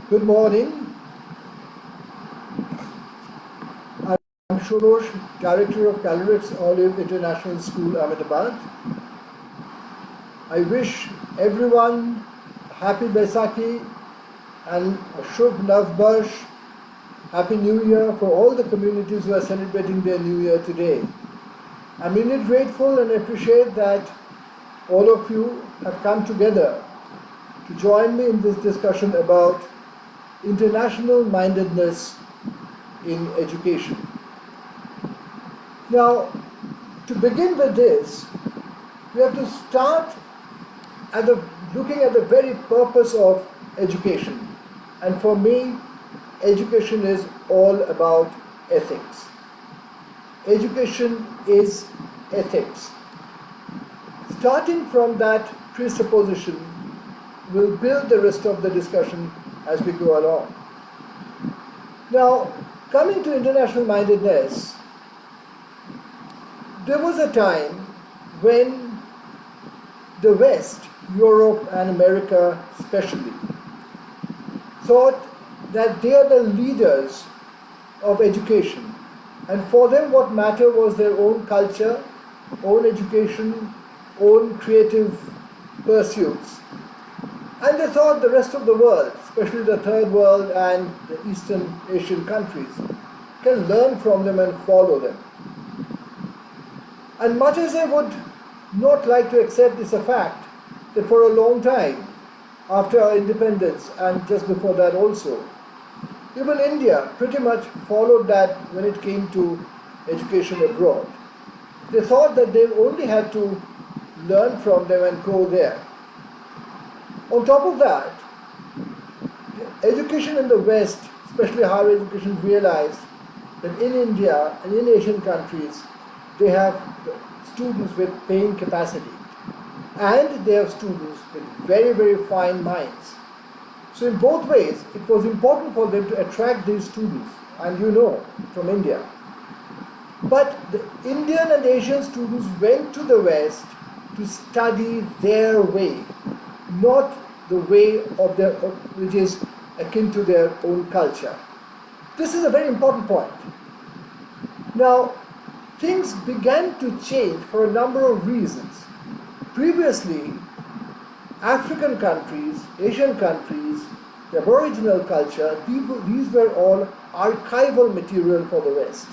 Good morning. I'm Shurosh, Director of Calorex Olive International School, Ahmedabad. I wish everyone Happy Baisakhi and a Shubh Nav Barsh, Happy New Year for all the communities who are celebrating their New Year today. I'm really grateful and appreciate that all of you have come together to join me in this discussion about international mindedness in education. Now, to begin with this, we have to start looking at the very purpose of education. And for me, education is all about ethics. Education is ethics. Starting from that presupposition, we'll build the rest of the discussion as we go along. Now, coming to international mindedness, there was a time when the West, Europe and America especially, thought that they are the leaders of education, and for them what mattered was their own culture, own education, own creative pursuits. And they thought the rest of the world, especially the third world and the Eastern Asian countries, can learn from them and follow them. And much as I would not like to accept this a fact, that for a long time, after our independence and just before that also, even India pretty much followed that when it came to education abroad. They thought that they only had to learn from them and go there. On top of that, education in the West, especially higher education, realized that in India and in Asian countries, they have students with paying capacity and they have students with very, very fine minds. So in both ways, it was important for them to attract these students, and you know, from India. But the Indian and Asian students went to the West to study their way, not the way of their, which is akin to their own culture. This is a very important point. Now, things began to change for a number of reasons. Previously, African countries, Asian countries, the Aboriginal culture, these were all archival material for the West.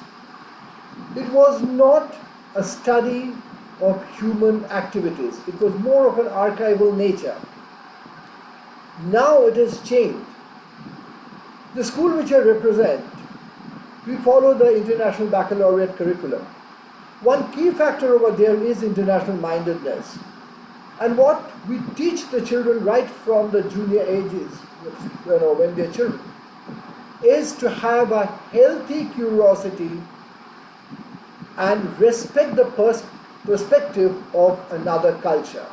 It was not a study of human activities. It was more of an archival nature. Now it has changed. The school which I represent, we follow the International Baccalaureate curriculum. One key factor over there is international mindedness. And what we teach the children right from the junior ages, when they're children, is to have a healthy curiosity and respect the perspective of another culture.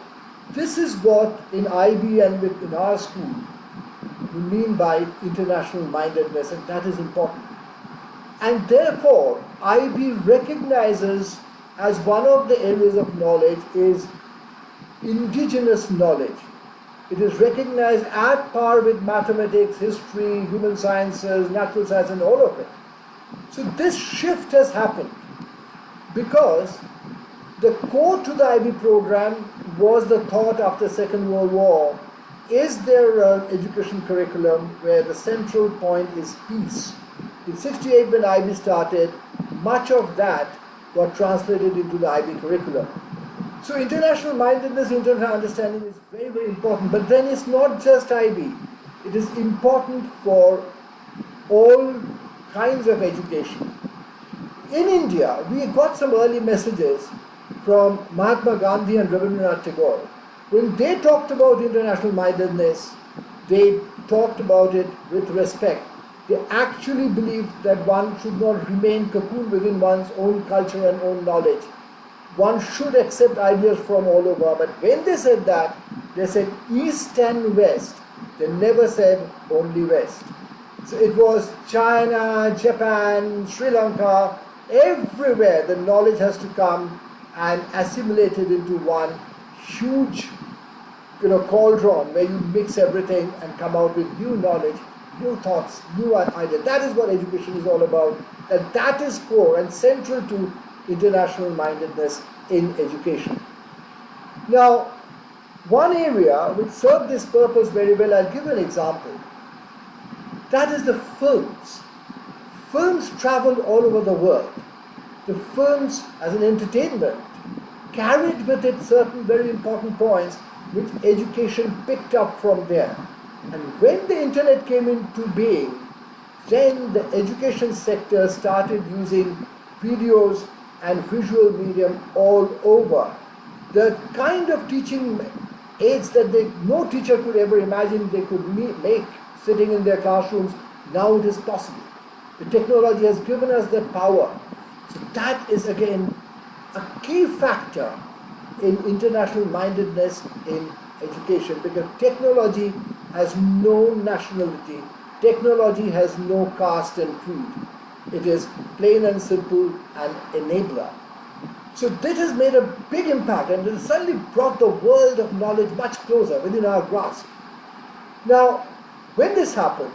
This is what in IB and in our school we mean by international mindedness, and that is important. And therefore, IB recognizes as one of the areas of knowledge is indigenous knowledge. It is recognized at par with mathematics, history, human sciences, natural science, and all of it. So this shift has happened because the core to the IB program was the thought after Second World War. Is there an education curriculum where the central point is peace? In '68 when IB started, much of that got translated into the IB curriculum. So international mindedness, international understanding is very, very important. But then it's not just IB. It is important for all kinds of education. In India, we got some early messages from Mahatma Gandhi and Rabindranath Tagore. When they talked about international mindedness, they talked about it with respect. They actually believed that one should not remain cocooned within one's own culture and own knowledge. One should accept ideas from all over. But when they said that, they said East and West. They never said only West. So it was China, Japan, Sri Lanka, everywhere the knowledge has to come and assimilated into one huge cauldron where you mix everything and come out with new knowledge new thoughts, new ideas. That is what education is all about. And that is core and central to international mindedness in education. Now, one area which served this purpose very well, I'll give an example. That is the films. Films traveled all over the world. The films, as an entertainment, carried with it certain very important points which education picked up from there. And when the internet came into being, then the education sector started using videos and visual medium all over. The kind of teaching aids that no teacher could ever imagine they could make sitting in their classrooms, now it is possible. The technology has given us that power. So that is again a key factor in international mindedness in education, because technology has no nationality, technology has no caste and creed. It is plain and simple an enabler. So this has made a big impact, and it suddenly brought the world of knowledge much closer within our grasp. Now, when this happened,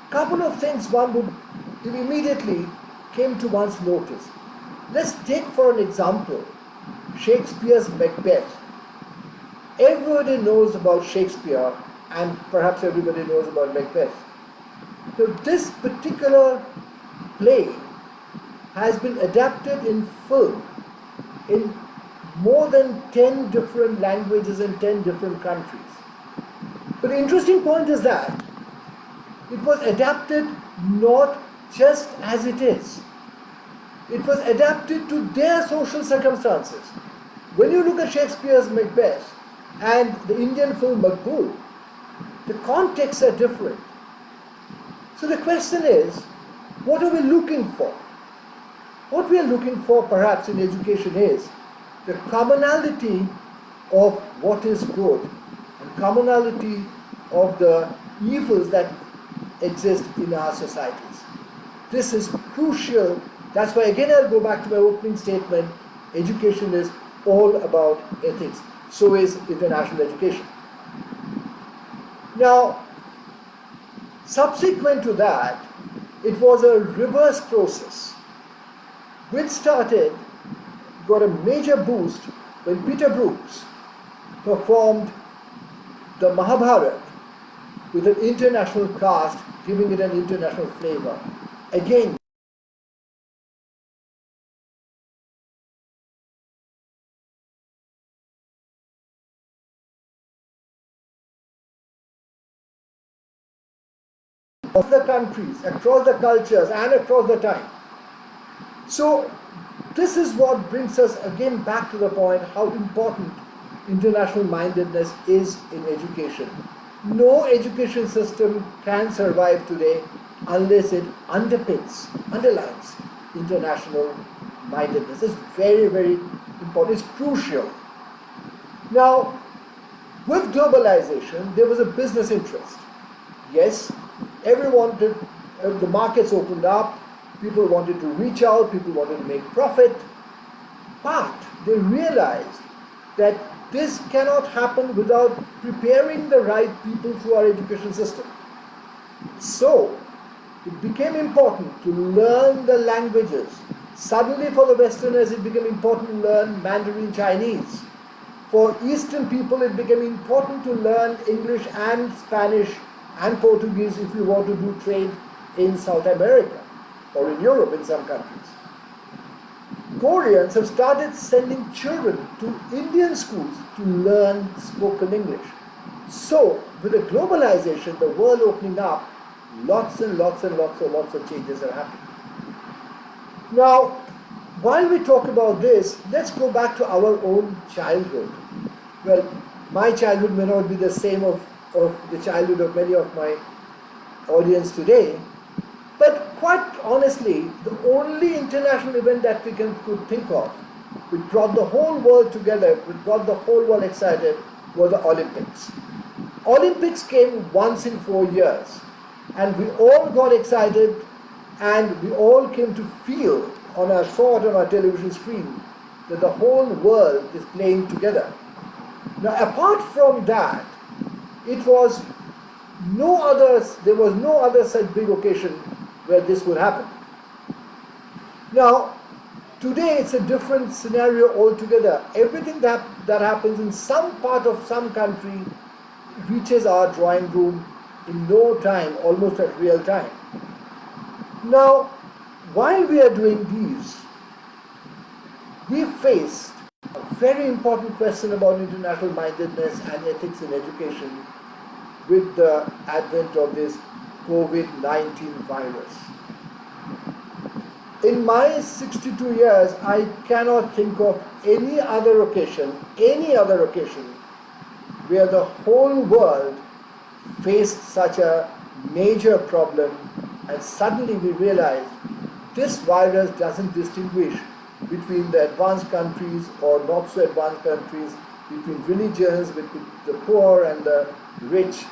a couple of things one would immediately came to one's notice. Let's take for an example Shakespeare's Macbeth. Everybody knows about Shakespeare, and perhaps everybody knows about Macbeth. So this particular play has been adapted in film in more than 10 different languages in 10 different countries. But the interesting point is that it was adapted not just as it is. It was adapted to their social circumstances. When you look at Shakespeare's Macbeth and the Indian film Makbul, the contexts are different. So the question is, what are we looking for? What we are looking for perhaps in education is the commonality of what is good and commonality of the evils that exist in our societies. This is crucial. That's why again I'll go back to my opening statement. Education is all about ethics. So is international education. Now, subsequent to that, it was a reverse process which got a major boost when Peter Brooks performed the Mahabharata with an international cast, giving it an international flavor. Again, of the countries, across the cultures and across the time. So this is what brings us again back to the point how important international mindedness is in education. No education system can survive today unless it underlines international mindedness. It's very, very important. It's crucial. Now, with globalization, there was a business interest. Yes, everyone wanted, the markets opened up, people wanted to reach out, people wanted to make profit, but they realized that this cannot happen without preparing the right people through our education system. So, it became important to learn the languages. Suddenly for the Westerners it became important to learn Mandarin Chinese. For Eastern people it became important to learn English and Spanish and Portuguese if you want to do trade in South America or in Europe in some countries. Koreans have started sending children to Indian schools to learn spoken English. So, with the globalization, the world opening up, lots and lots of changes are happening. Now, while we talk about this, let's go back to our own childhood. Well, my childhood may not be the same of the childhood of many of my audience today, but quite honestly, the only international event that we could think of, which brought the whole world together, which got the whole world excited, were the Olympics. Olympics came once in 4 years, and we all got excited, and we all came to feel on our television screen that the whole world is playing together. Now, apart from that, it was there was no other such big occasion where this would happen. Now, today it's a different scenario altogether. Everything that happens in some part of some country reaches our drawing room in no time, almost at real time. Now, while we are doing these, we faced a very important question about international mindedness and ethics in education with the advent of this COVID-19 virus. In my 62 years, I cannot think of any other occasion where the whole world faced such a major problem, and suddenly we realized this virus doesn't distinguish between the advanced countries or not so advanced countries, between religions, between the poor and the rich.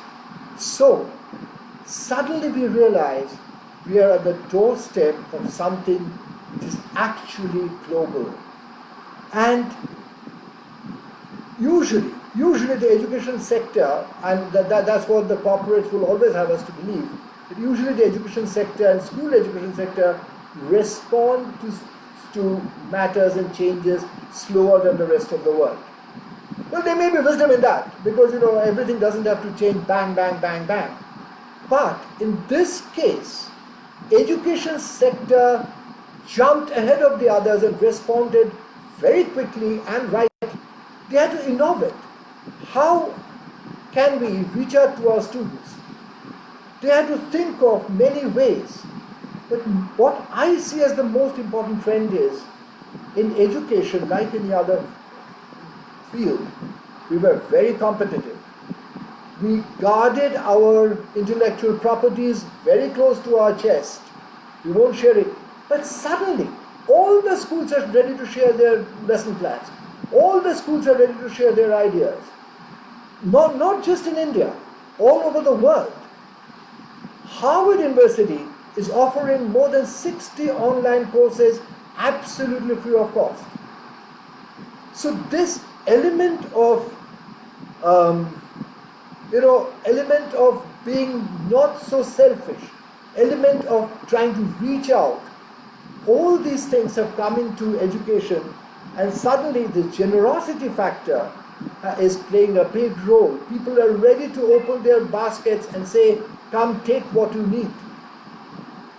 So, suddenly we realize we are at the doorstep of something which is actually global. And usually the education sector, and that's what the corporates will always have us to believe, that usually the education sector and school education sector respond to matters and changes slower than the rest of the world. Well, there may be wisdom in that, because everything doesn't have to change bang, bang, bang, bang. But in this case, education sector jumped ahead of the others and responded very quickly and rightly. They had to innovate. How can we reach out to our students? They had to think of many ways. But what I see as the most important trend is, in education, like any other field, we were very competitive. We guarded our intellectual properties very close to our chest. We won't share it. But suddenly, all the schools are ready to share their lesson plans. All the schools are ready to share their ideas. Not just in India, all over the world. Harvard University is offering more than 60 online courses absolutely free of cost. So this element of element of being not so selfish, element of trying to reach out, all these things have come into education, and suddenly the generosity factor is playing a big role. People are ready to open their baskets and say, come take what you need.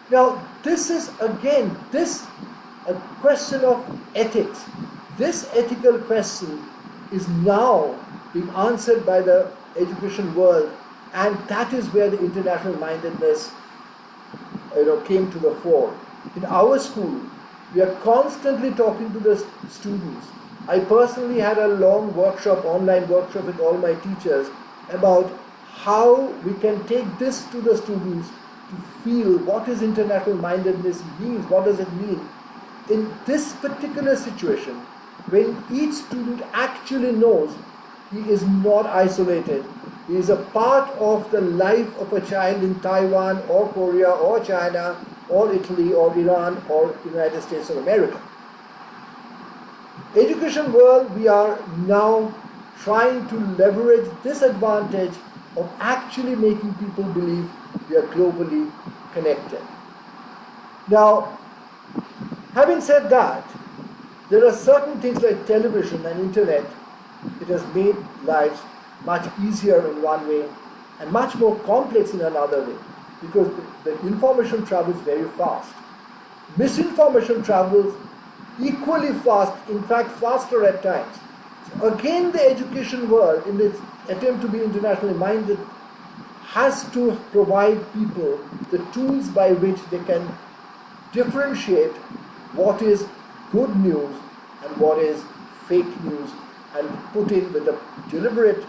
Now, this is again, a question of ethics. This ethical question is now being answered by the education world, and that is where the international mindedness came to the fore. In our school, we are constantly talking to the students. I personally had a long workshop, online workshop with all my teachers about how we can take this to the students to feel what is international mindedness means, what does it mean. In this particular situation, when each student actually knows he is not isolated, he is a part of the life of a child in Taiwan or Korea or China or Italy or Iran or United States of America. Education world, we are now trying to leverage this advantage of actually making people believe we are globally connected. Now, having said that, there are certain things like television and internet. It has made lives much easier in one way and much more complex in another way, because the information travels very fast. Misinformation travels equally fast, in fact faster at times. So again, the education world, in its attempt to be internationally minded, has to provide people the tools by which they can differentiate what is good news and what is fake news, and put in with a deliberate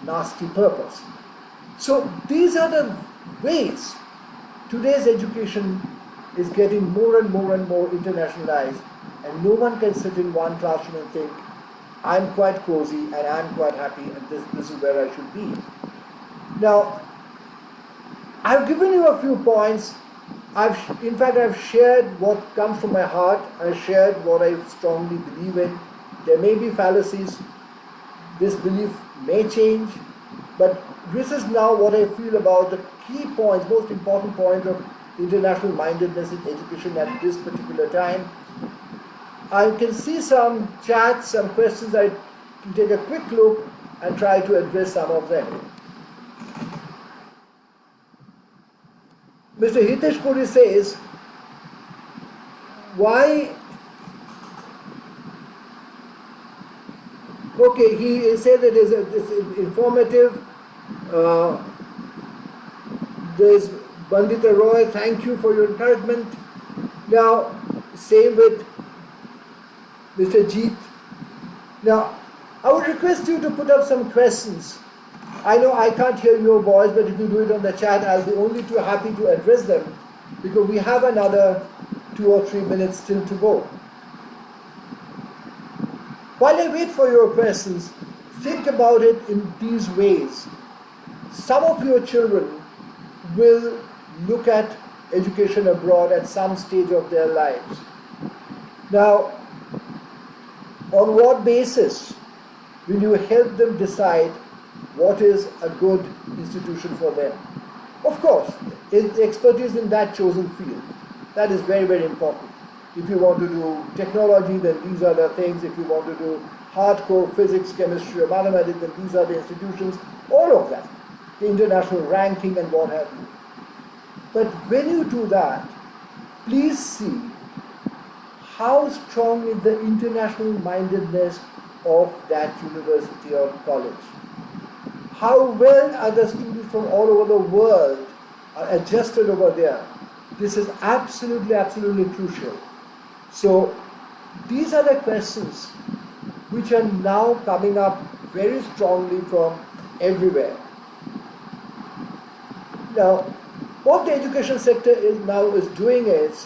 nasty purpose. So these are the ways today's education is getting more and more and more internationalized, and no one can sit in one classroom and think, I'm quite cozy and I'm quite happy and this is where I should be. Now, I've given you a few points. I've shared what comes from my heart. I've shared what I strongly believe in. There may be fallacies. This belief may change. But this is now what I feel about the key points, most important points of international mindedness in education at this particular time. I can see some chats, some questions. I can take a quick look and try to address some of them. Mr. Hitesh Puri says, why? Okay, he said that it's informative. There's Bandita Roy, thank you for your encouragement. Now, same with Mr. Jeet. Now, I would request you to put up some questions. I know I can't hear your voice, but if you do it on the chat, I'll be only too happy to address them, because we have another 2 or 3 minutes still to go. While I wait for your questions, think about it in these ways. Some of your children will look at education abroad at some stage of their lives. Now, on what basis will you help them decide what is a good institution for them? Of course, expertise in that chosen field. That is very, very important. If you want to do technology, then these are the things. If you want to do hardcore physics, chemistry, or mathematics, then these are the institutions. All of that. The international ranking and what have you. But when you do that, please see how strong is the international mindedness of that university or college. How well are the students from all over the world are adjusted over there. This is absolutely, absolutely crucial. So these are the questions which are now coming up very strongly from everywhere. Now, what the education sector is doing is,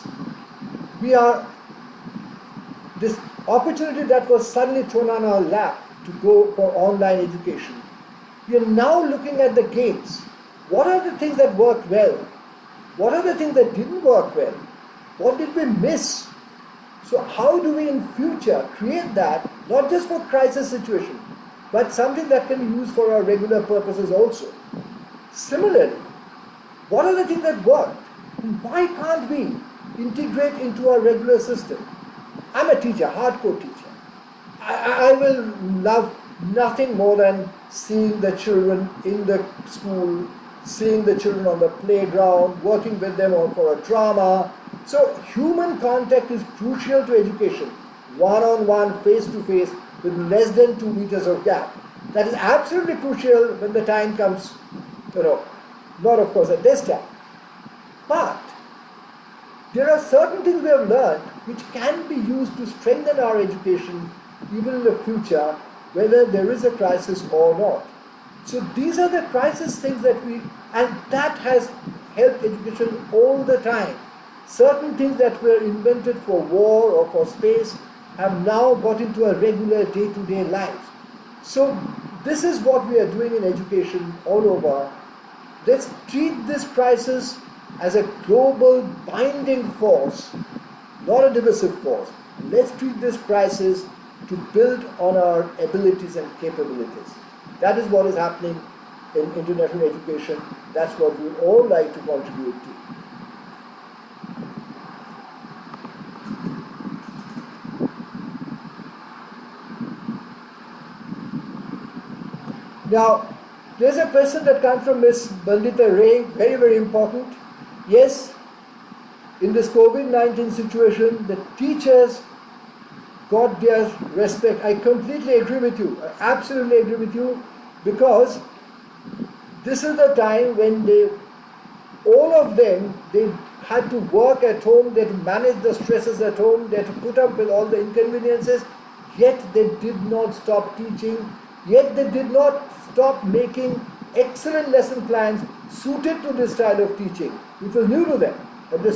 this opportunity that was suddenly thrown on our lap to go for online education, we are now looking at the gains. What are the things that worked well? What are the things that didn't work well? What did we miss? So how do we in future create that, not just for crisis situation, but something that can be used for our regular purposes also? Similarly, what are the things that work? And why can't we integrate into our regular system? I'm a teacher, hardcore teacher. I will love nothing more than seeing the children in the school, seeing the children on the playground, working with them for a drama. So human contact is crucial to education. One-on-one, face-to-face, with less than 2 meters of gap. That is absolutely crucial when the time comes, not of course at this time. But there are certain things we have learned which can be used to strengthen our education even in the future, whether there is a crisis or not. So these are the crisis things and that has helped education all the time. Certain things that were invented for war or for space have now got into a regular day-to-day life. So this is what we are doing in education all over. Let's treat this crisis as a global binding force, not a divisive force. Let's treat this crisis to build on our abilities and capabilities. That is what is happening in international education. That's what we would all like to contribute to. Now, there's a question that comes from Ms. Bandita Ray, very, very important. Yes, in this COVID-19 situation, the teachers got their respect. I completely agree with you. I absolutely agree with you, because this is the time when all of them had to work at home, they had to manage the stresses at home, they had to put up with all the inconveniences, yet they did not stop teaching, yet they did not stop making excellent lesson plans suited to this style of teaching, which was new to them. But they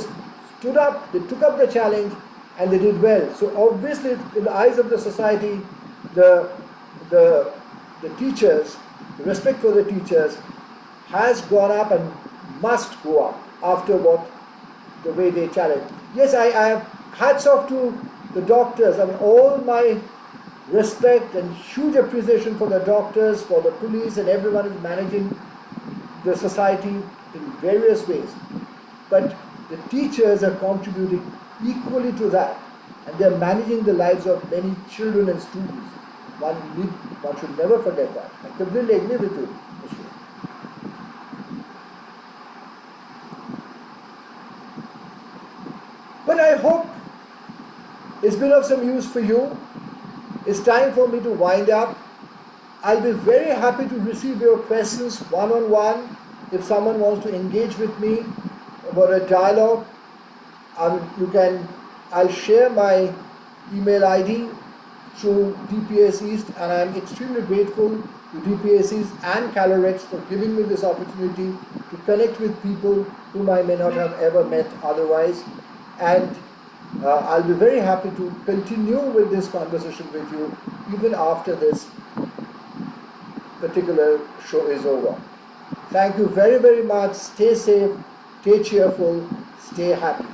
stood up, they took up the challenge, and they did well. So obviously, in the eyes of the society, the teachers, the respect for the teachers has gone up and must go up after the way they challenge. Yes, I have hats off to the doctors. I mean, all my respect and huge appreciation for the doctors, for the police, and everyone who's managing the society in various ways. But the teachers are contributing equally to that, and they're managing the lives of many children and students. One should never forget that. I completely agree with you, Mr. But I hope it's been of some use for you. It's time for me to wind up. I'll be very happy to receive your questions one-on-one. If someone wants to engage with me about a dialogue, I'll share my email ID through DPS East, and I'm extremely grateful to DPS East and Calorex for giving me this opportunity to connect with people whom I may not have ever met otherwise. And I'll be very happy to continue with this conversation with you even after this particular show is over. Thank you very, very much. Stay safe, stay cheerful, stay happy.